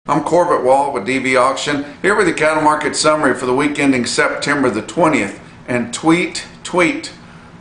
I'm Corbett Wall with DV Auction, here with the cattle market summary for the week ending September the 20th. And tweet.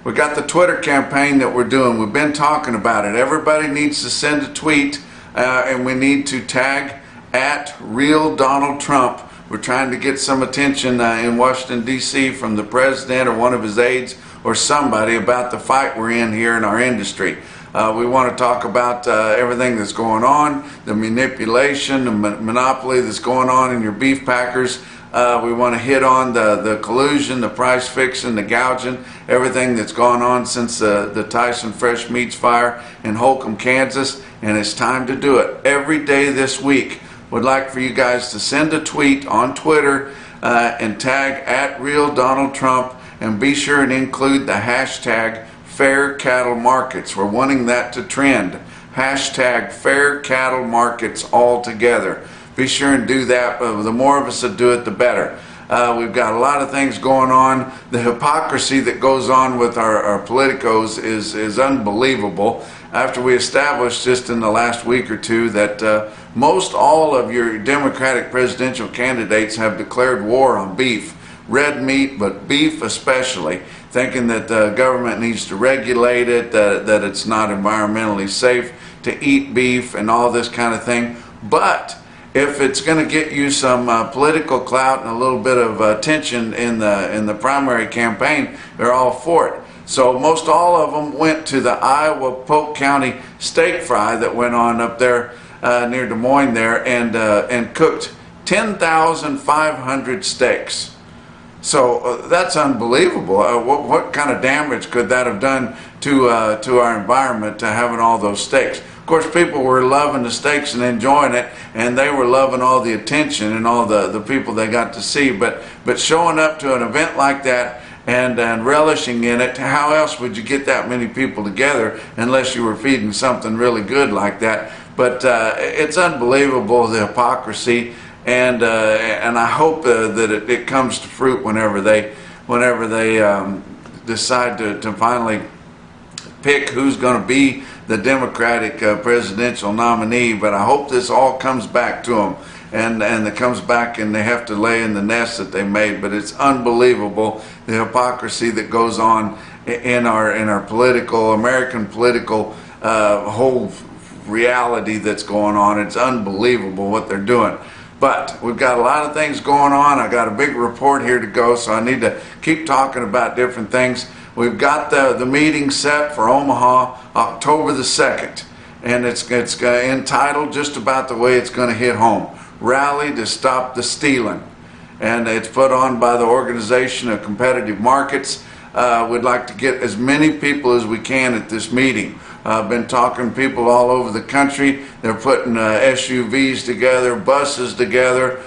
We got the Twitter campaign that we're doing. We've been talking about it. Everybody needs to send a tweet and we need to tag at real Donald Trump. We're trying to get some attention in Washington, D.C. from the president or one of his aides or somebody about the fight we're in here in our industry. We want to talk about everything that's going on, the manipulation, the monopoly that's going on in your beef packers. We want to hit on the collusion, the price fixing, the gouging, everything that's gone on since the Tyson Fresh Meats fire in Holcomb, Kansas. And it's time to do it every day this week. Would like for you guys to send a tweet on Twitter and tag at real Donald Trump, and be sure and include the hashtag Fair Cattle Markets. We're wanting that to trend. Hashtag Fair Cattle Markets all together. Be sure and do that. The more of us that do it, the better. We've got a lot of things going on. The hypocrisy that goes on with our politicos is unbelievable. After we established just in the last week or two that most all of your Democratic presidential candidates have declared war on beef. Red meat, but beef especially, thinking that the government needs to regulate it, that it's not environmentally safe to eat beef and all this kind of thing. But if it's going to get you some political clout and a little bit of attention in the primary campaign, they're all for it. So most all of them went to the Iowa Polk County steak fry that went on up there near Des Moines there and cooked 10,500 steaks. So that's unbelievable. What kind of damage could that have done to our environment, to having all those steaks? Of course, people were loving the steaks and enjoying it, and they were loving all the attention and all the people they got to see. But showing up to an event like that and relishing in it, how else would you get that many people together unless you were feeding something really good like that? But it's unbelievable, the hypocrisy. And I hope that it comes to fruit whenever they decide to finally pick who's going to be the Democratic presidential nominee. But I hope this all comes back to them, and it comes back and they have to lay in the nest that they made. But it's unbelievable, the hypocrisy that goes on in our American political whole reality that's going on. It's unbelievable what they're doing. But we've got a lot of things going on. I got a big report here to go, so I need to keep talking about different things. We've got the meeting set for Omaha, October the 2nd, and it's entitled just about the way it's going to hit home: Rally to Stop the Stealing. And it's put on by the Organization of Competitive Markets. We'd like to get as many people as we can at this meeting. I've been talking to people all over the country. They're putting SUVs together, buses together,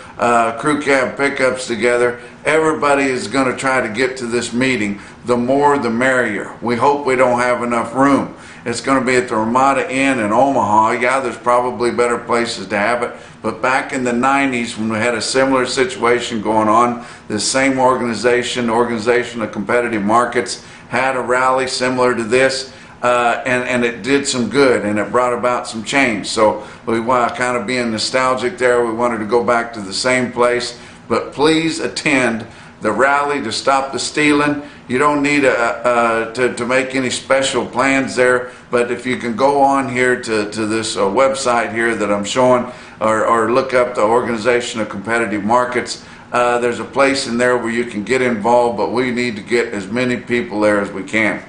crew cab pickups together. Everybody is going to try to get to this meeting. The more the merrier. We hope we don't have enough room. It's going to be at the Ramada Inn in Omaha. Yeah, there's probably better places to have it. But back in the 90s, when we had a similar situation going on, this same organization of Competitive Markets, had a rally similar to this. And it did some good, and it brought about some change. So we want to kind of being nostalgic there. We wanted to go back to the same place. But please attend the rally to stop the stealing. You don't need to make any special plans there, but if you can go on here to this website here that I'm showing, or look up the Organization of Competitive Markets, there's a place in there where you can get involved, but we need to get as many people there as we can.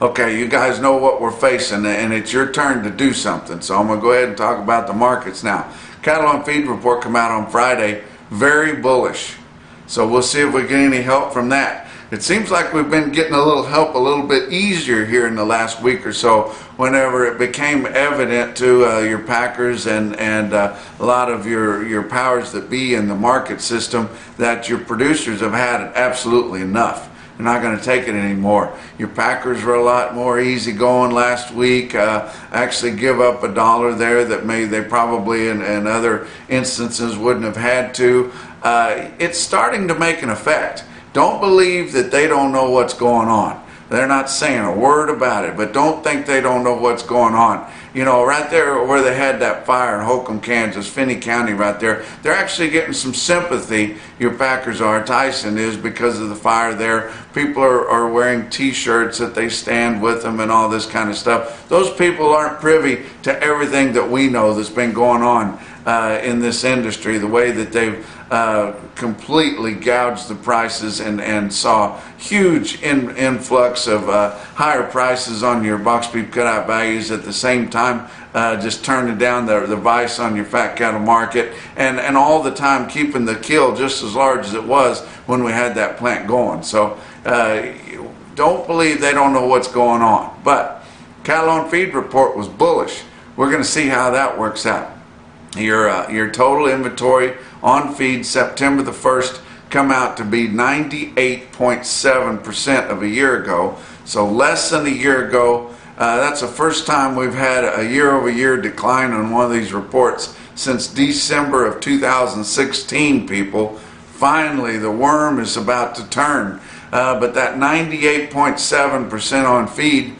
Okay, you guys know what we're facing, and it's your turn to do something. So I'm going to go ahead and talk about the markets now. Cattle on Feed report come out on Friday, very bullish. So we'll see if we get any help from that. It seems like we've been getting a little help a little bit easier here in the last week or so, whenever it became evident to your packers and a lot of your powers that be in the market system that your producers have had absolutely enough. They're not going to take it anymore. Your packers were a lot more easygoing last week. Actually give up $1 there that they probably in other instances wouldn't have had to. It's starting to make an effect. Don't believe that they don't know what's going on. They're not saying a word about it, but don't think they don't know what's going on. You know, right there where they had that fire in Holcomb, Kansas, Finney County right there, they're actually getting some sympathy, your Packers are, Tyson is, because of the fire there. People are wearing t-shirts that they stand with them and all this kind of stuff. Those people aren't privy to everything that we know that's been going on in this industry, the way that they've completely gouged the prices and saw huge influx of higher prices on your box beef cutout values, at the same time just turning down the vice on your fat cattle market, and all the time keeping the kill just as large as it was when we had that plant going. So don't believe they don't know what's going on. But cattle on feed report was bullish. We're going to see how that works out. Your total inventory on feed September the 1st come out to be 98.7% of a year ago. So less than a year ago. That's the first time we've had a year-over-year decline on one of these reports since December of 2016, people. Finally, the worm is about to turn. But that 98.7% on feed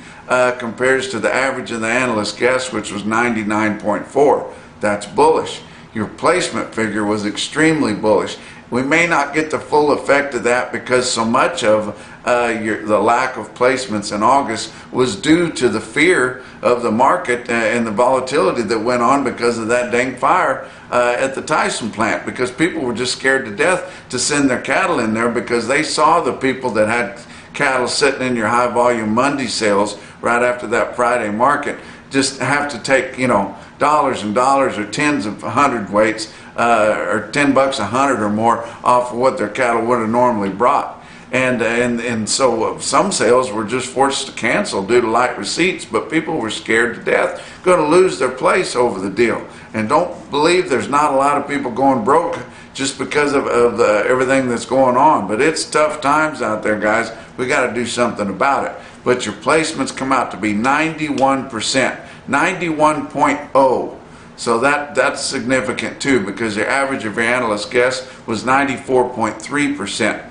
compares to the average of the analyst guess, which was 99.4%. That's bullish. Your placement figure was extremely bullish. We may not get the full effect of that because so much of the lack of placements in August was due to the fear of the market and the volatility that went on because of that dang fire at the Tyson plant, because people were just scared to death to send their cattle in there because they saw the people that had cattle sitting in your high volume Monday sales right after that Friday market just have to take, you know, dollars and dollars or tens of hundredweights or $10 a hundred or more off of what their cattle would have normally brought. And so some sales were just forced to cancel due to light receipts, but people were scared to death, going to lose their place over the deal. And don't believe there's not a lot of people going broke just because of everything that's going on. But it's tough times out there, guys. We got to do something about it. But your placements come out to be 91%, 91.0. So that's significant too, because the average of your analyst guess was 94.3%.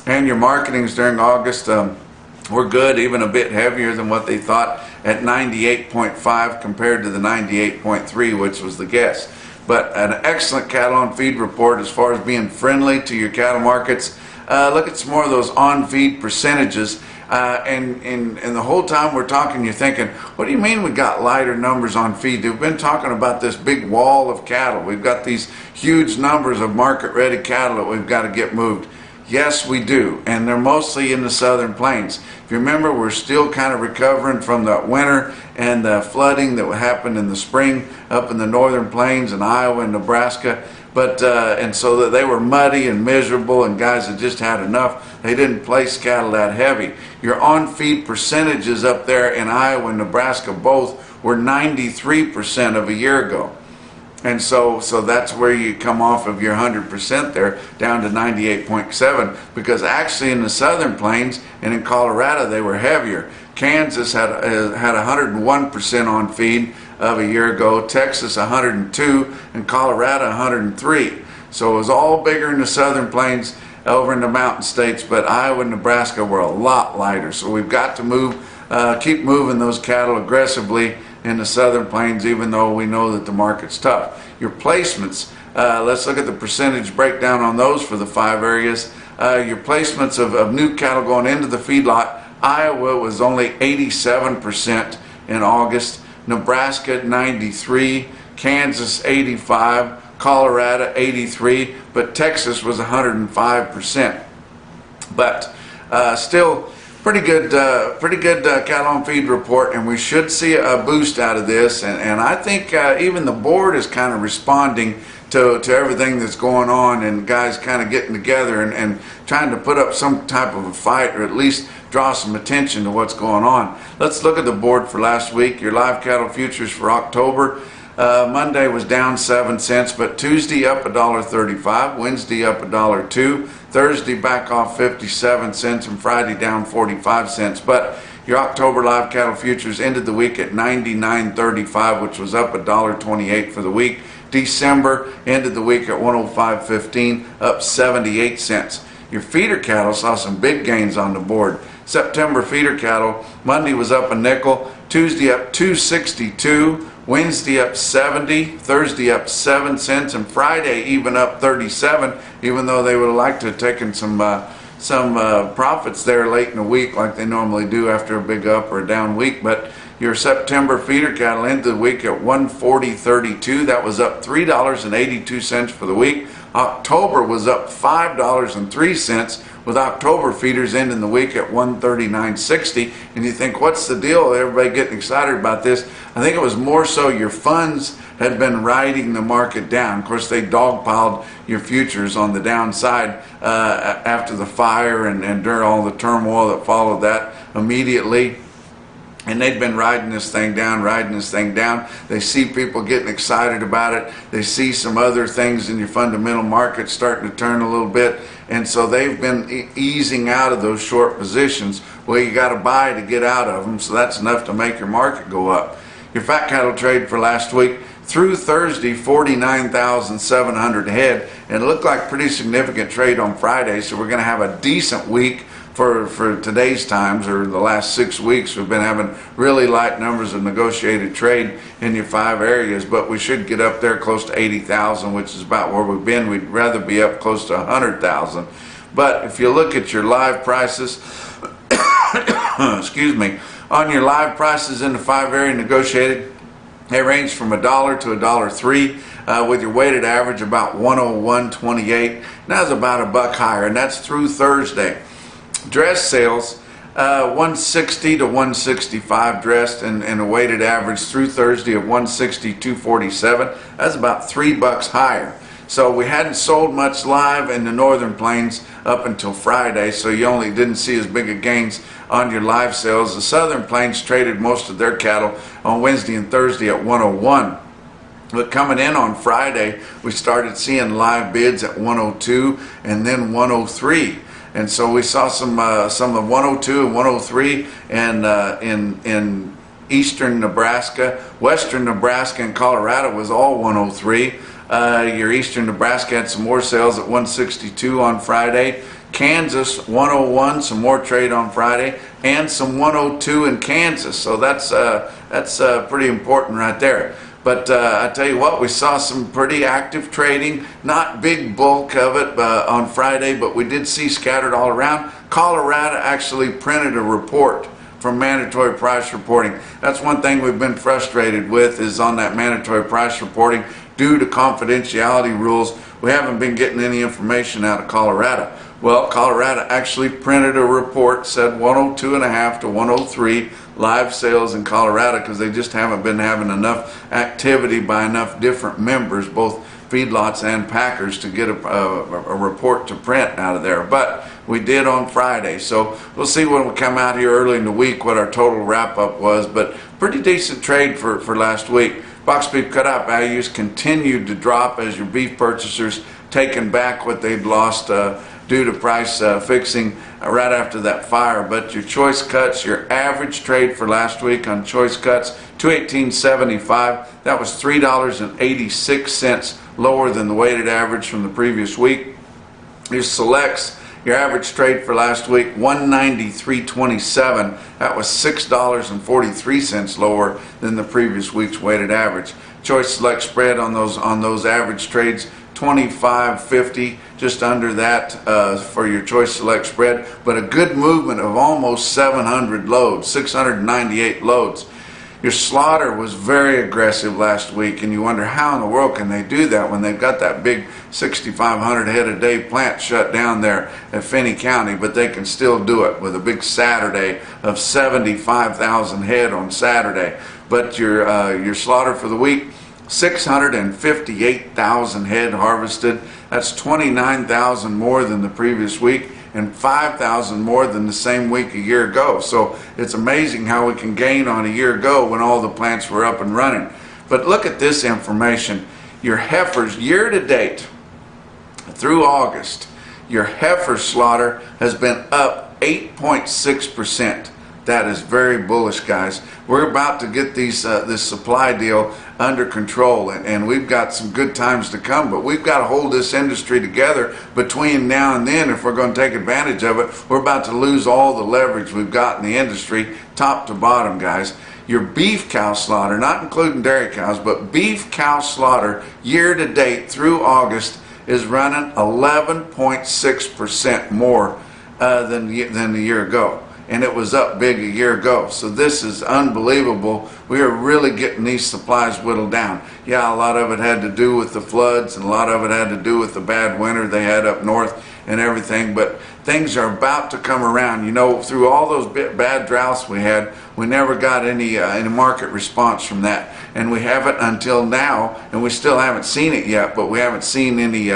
And your marketings during August were good, even a bit heavier than what they thought, at 98.5 compared to the 98.3, which was the guess. But an excellent cattle on feed report as far as being friendly to your cattle markets. Look at some more of those on feed percentages. And the whole time we're talking, you're thinking, what do you mean we got lighter numbers on feed? We've been talking about this big wall of cattle. We've got these huge numbers of market-ready cattle that we've got to get moved. Yes, we do, and they're mostly in the southern plains. If you remember, we're still kind of recovering from the winter and the flooding that happened in the spring up in the northern plains in Iowa and Nebraska. But and so that they were muddy and miserable, and guys had just had enough. They didn't place cattle that heavy. Your on-feed percentages up there in Iowa and Nebraska both were 93% of a year ago. And so that's where you come off of your 100% there down to 98.7, because actually in the southern plains and in Colorado they were heavier. Kansas had 101% on feed of a year ago, Texas 102, and Colorado 103. So it was all bigger in the southern plains over in the mountain states, but Iowa and Nebraska were a lot lighter. So we've got to keep moving those cattle aggressively in the southern plains, even though we know that the market's tough. Your placements, let's look at the percentage breakdown on those for the 5 areas. Your placements of new cattle going into the feedlot, Iowa was only 87% in August, Nebraska 93, Kansas 85, Colorado 83, but Texas was 105%. But still pretty good cattle on feed report, and we should see a boost out of this. And I think even the board is kind of responding to everything that's going on, and guys kind of getting together and trying to put up some type of a fight, or at least draw some attention to what's going on. Let's look at the board for last week. Your live cattle futures for October. Monday was down 7 cents, but Tuesday up $1.35, Wednesday up $1.02, Thursday back off 57 cents, and Friday down 45 cents. But your October live cattle futures ended the week at 99.35, which was up $1.28 for the week. December ended the week at 105.15, up 78 cents. Your feeder cattle saw some big gains on the board. September feeder cattle, Monday was up a nickel, Tuesday up 2.62, Wednesday up 70, Thursday up 7 cents, and Friday even up 37, even though they would have liked to have taken some profits there late in the week like they normally do after a big up or a down week. But your September feeder cattle ended the week at 140.32. That was up $3.82 for the week. October was up $5.03, with October feeders ending the week at 139.60. And you think, what's the deal? Everybody getting excited about this. I think it was more so your funds had been riding the market down. Of course, they dogpiled your futures on the downside after the fire and during all the turmoil that followed that immediately. And they'd been riding this thing down. They see people getting excited about it. They see some other things in your fundamental market starting to turn a little bit. And so they've been easing out of those short positions. Well, you got to buy to get out of them, so that's enough to make your market go up. Your fat cattle trade for last week, through Thursday, 49,700 head. And it looked like pretty significant trade on Friday, so we're going to have a decent week for today's times, or the last 6 weeks. We've been having really light numbers of negotiated trade in your 5 areas, but we should get up there close to 80,000, which is about where we've been. We'd rather be up close to 100,000. But if you look at your live prices, excuse me, on your live prices in the 5 area negotiated, they range from $1 to $1.03, with your weighted average about 101.28. That's about $1 higher, and that's through Thursday. Dress sales, 160 to 165 dressed, and a weighted average through Thursday of 162.47. That's about $3 higher. So we hadn't sold much live in the northern plains up until Friday, so you only didn't see as big a gains on your live sales. The southern plains traded most of their cattle on Wednesday and Thursday at 101. But coming in on Friday, we started seeing live bids at 102 and then 103. And so we saw some of 102 and 103 in eastern Nebraska. Western Nebraska and Colorado was all 103. Your eastern Nebraska had some more sales at 162 on Friday. Kansas 101, some more trade on Friday, and some 102 in Kansas. So that's pretty important right there. But I tell you what, we saw some pretty active trading, not big bulk of it on Friday, but we did see scattered all around. Colorado actually printed a report from mandatory price reporting. That's one thing we've been frustrated with, is on that mandatory price reporting. Due to confidentiality rules, we haven't been getting any information out of Colorado. Well, Colorado actually printed a report, said 102.5 to 103 live sales in Colorado, because they just haven't been having enough activity by enough different members, both feedlots and packers, to get a report to print out of there. But we did on Friday, so we'll see when we come out here early in the week what our total wrap-up was. But pretty decent trade for last week. Box beef cutout values continued to drop as your beef purchasers taking back what they'd lost due to price fixing right after that fire. But your choice cuts, your average trade for last week on choice cuts, $218.75. That was $3.86 lower than the weighted average from the previous week. Your selects, your average trade for last week, $193.27. That was $6.43 lower than the previous week's weighted average. Choice select spread on those average trades, $25.50, just under that for your choice select spread, but a good movement of almost 700 loads, 698 loads. Your slaughter was very aggressive last week, and you wonder how in the world can they do that when they've got that big 6,500 head a day plant shut down there at Finney County, but they can still do it with a big Saturday of 75,000 head on Saturday. But your slaughter for the week, 658,000 head harvested. That's 29,000 more than the previous week and 5,000 more than the same week a year ago. So it's amazing how we can gain on a year ago when all the plants were up and running. But look at this information. Your heifers year to date through August, your heifer slaughter has been up 8.6%. That is very bullish, guys. We're about to get this supply deal under control, and we've got some good times to come, but we've got to hold this industry together between now and then if we're going to take advantage of it. We're about to lose all the leverage we've got in the industry, top to bottom, guys. Your beef cow slaughter, not including dairy cows, but beef cow slaughter year to date through August is running 11.6% more than the year ago. And it was up big a year ago. So this is unbelievable. We are really getting these supplies whittled down. Yeah, a lot of it had to do with the floods, and a lot of it had to do with the bad winter they had up north and everything, but things are about to come around. You know, through all those bad droughts we had, we never got any market response from that, and we haven't until now, and we still haven't seen it yet, but we haven't seen any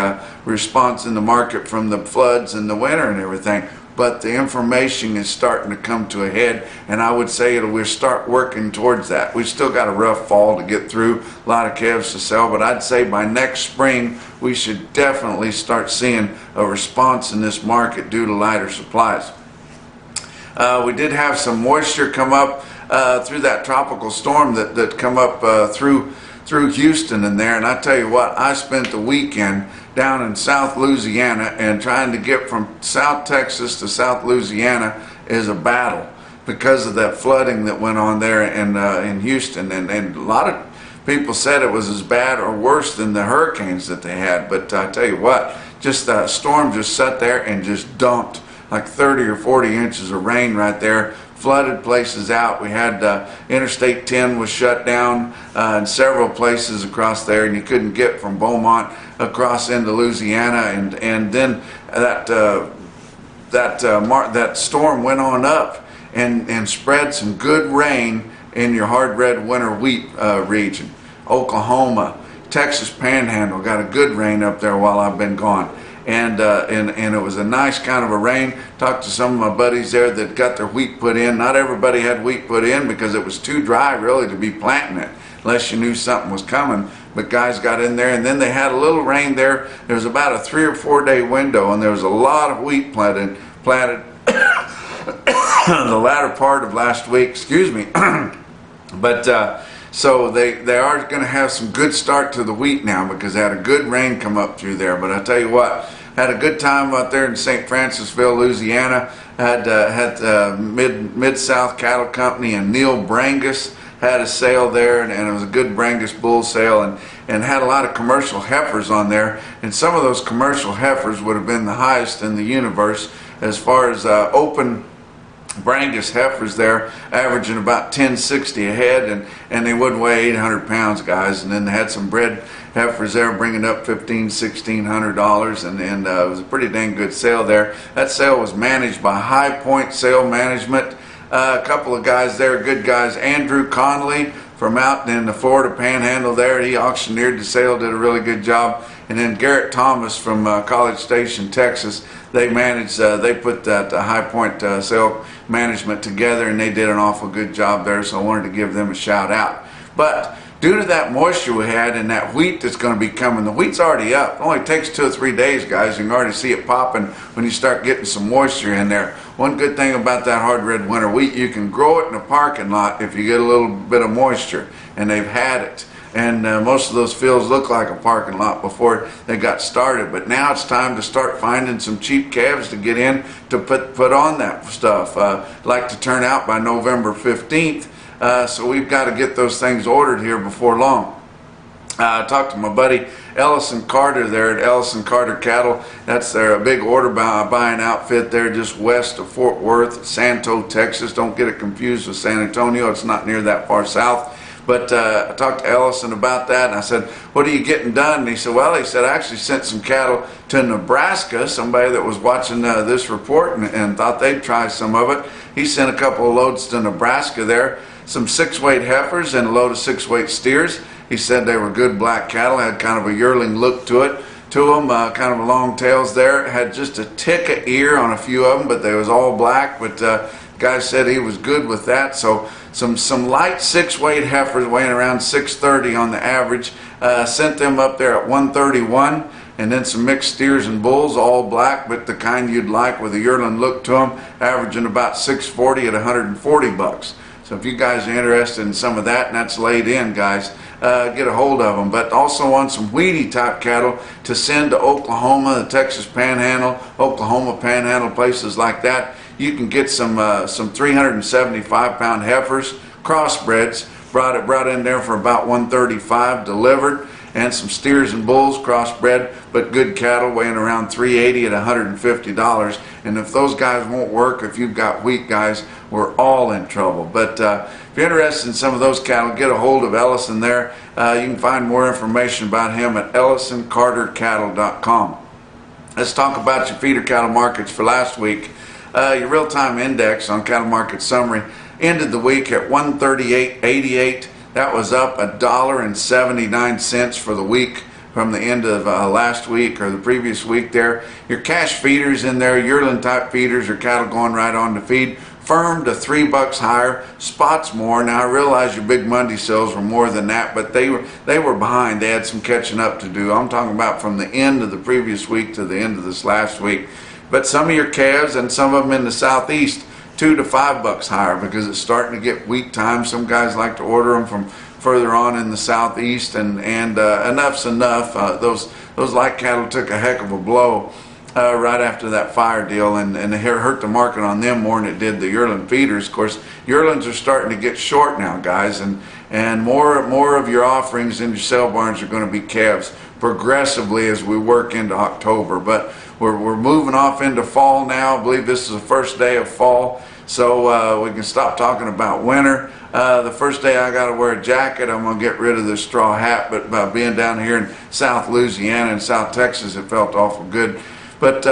response in the market from the floods and the winter and everything. But the information is starting to come to a head, and I would say we'll start working towards that. We've still got a rough fall to get through, a lot of calves to sell, but I'd say by next spring we should definitely start seeing a response in this market due to lighter supplies. We did have some moisture come up through that tropical storm that come up through Houston in there, and I tell you what, I spent the weekend down in South Louisiana, and trying to get from South Texas to South Louisiana is a battle because of that flooding that went on there in Houston, and a lot of people said it was as bad or worse than the hurricanes that they had. But I tell you what, just the storm just sat there and just dumped like 30 or 40 inches of rain right there, flooded places out. We had Interstate 10 was shut down in several places across there, and you couldn't get from Beaumont across into Louisiana, and then that storm went on up and spread some good rain in your hard red winter wheat region. Oklahoma, Texas Panhandle got a good rain up there while I've been gone. And it was a nice kind of a rain. Talked to some of my buddies there that got their wheat put in. Not everybody had wheat put in because it was too dry really to be planting it, unless you knew something was coming. But guys got in there, and then they had a little rain there. There was about a 3 or 4 day window, and there was a lot of wheat planted the latter part of last week, excuse me. But so they are going to have some good start to the wheat now because they had a good rain come up through there. But I tell you what, had a good time out there in St. Francisville, Louisiana. Had Mid-South Cattle Company and Neil Brangus had a sale there, and it was a good Brangus bull sale, and had a lot of commercial heifers on there. And some of those commercial heifers would have been the highest in the universe as far as open Brangus heifers there, averaging about 1060 a head, and they wouldn't weigh 800 pounds, guys. And then they had some bred heifers there bringing up $1,500–$1,600, and it was a pretty dang good sale there. That sale was managed by High Point Sale Management. A couple of guys there, good guys. Andrew Conley from out in the Florida Panhandle there, he auctioneered the sale, did a really good job. And then Garrett Thomas from College Station, Texas, they managed, they put that High Point Sale Management together, and they did an awful good job there, so I wanted to give them a shout out. But due to that moisture we had and that wheat that's going to be coming, the wheat's already up. It only takes 2 or 3 days, guys. You can already see it popping when you start getting some moisture in there. One good thing about that hard red winter wheat, you can grow it in a parking lot if you get a little bit of moisture, and they've had it. And most of those fields look like a parking lot before they got started. But now it's time to start finding some cheap calves to get in to put on that stuff. Like to turn out by November 15th. So we've got to get those things ordered here before long. I talked to my buddy Ellison Carter there at Ellison Carter Cattle. That's their big order buying outfit there just west of Fort Worth, Santo, Texas. Don't get it confused with San Antonio. It's not near that far south. But I talked to Ellison about that, and I said, what are you getting done? And he said, well, I actually sent some cattle to Nebraska. Somebody that was watching this report and thought they'd try some of it. He sent a couple of loads to Nebraska there, some 6-weight heifers and a load of 6-weight steers. He said they were good black cattle, had kind of a yearling look to them, kind of long tails there. Had just a tick of ear on a few of them, but they was all black. But guy said he was good with that. So some light 6-weight heifers weighing around 630 on the average. Sent them up there at 131. and then some mixed steers and bulls, all black, but the kind you'd like with a yearling look to them, averaging about 640 at 140 bucks. So if you guys are interested in some of that, and that's laid in, guys, get a hold of them. But also on some Wheatie type cattle to send to Oklahoma, the Texas Panhandle, Oklahoma Panhandle, places like that. You can get some 375 pound heifers, crossbreds, brought in there for about 135 delivered, and some steers and bulls crossbred, but good cattle weighing around 380 at $150. And if those guys won't work, if you've got weak guys, we're all in trouble. But if you're interested in some of those cattle, get a hold of Ellison there. You can find more information about him at ellisoncartercattle.com. Let's talk about your feeder cattle markets for last week. Your real-time index on cattle market summary ended the week at 138.88. That was up $1.79 for the week from the end of last week or the previous week there. Your cash feeders in there, yearling type feeders or cattle going right on to feed, firm to $3 higher, spots more. Now I realize your big Monday sales were more than that, but they were behind. They had some catching up to do. I'm talking about from the end of the previous week to the end of this last week. But some of your calves and some of them in the southeast, $2 to $5 higher, because it's starting to get weak time. Some guys like to order them from further on in the southeast, and enough's enough. Those light cattle took a heck of a blow right after that fire deal, and it hurt the market on them more than it did the yearling feeders. Of course, yearlings are starting to get short now, guys, and more of your offerings in your sale barns are going to be calves progressively as we work into October. But we're moving off into fall now. I believe this is the first day of fall, so we can stop talking about winter. The first day I got to wear a jacket. I'm going to get rid of this straw hat, but by being down here in South Louisiana and South Texas, it felt awful good. But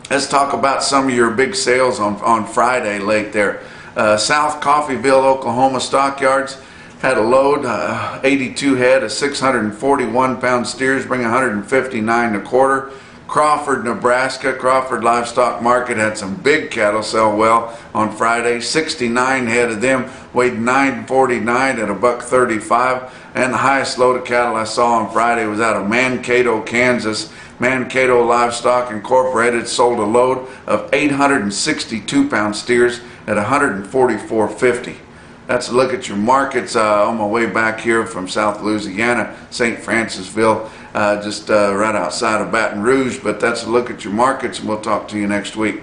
let's talk about some of your big sales on Friday late there. South Coffeyville, Oklahoma stockyards had a load, 82 head of 641 pound steers, bring 159 and a quarter. Crawford, Nebraska, Crawford Livestock Market had some big cattle sell well on Friday. 69 head of them weighed 949 at $1.35. And the highest load of cattle I saw on Friday was out of Mankato, Kansas. Mankato Livestock Incorporated sold a load of 862 pound steers at $144.50. That's a look at your markets on my way back here from South Louisiana, St. Francisville, just right outside of Baton Rouge. But that's a look at your markets, and we'll talk to you next week.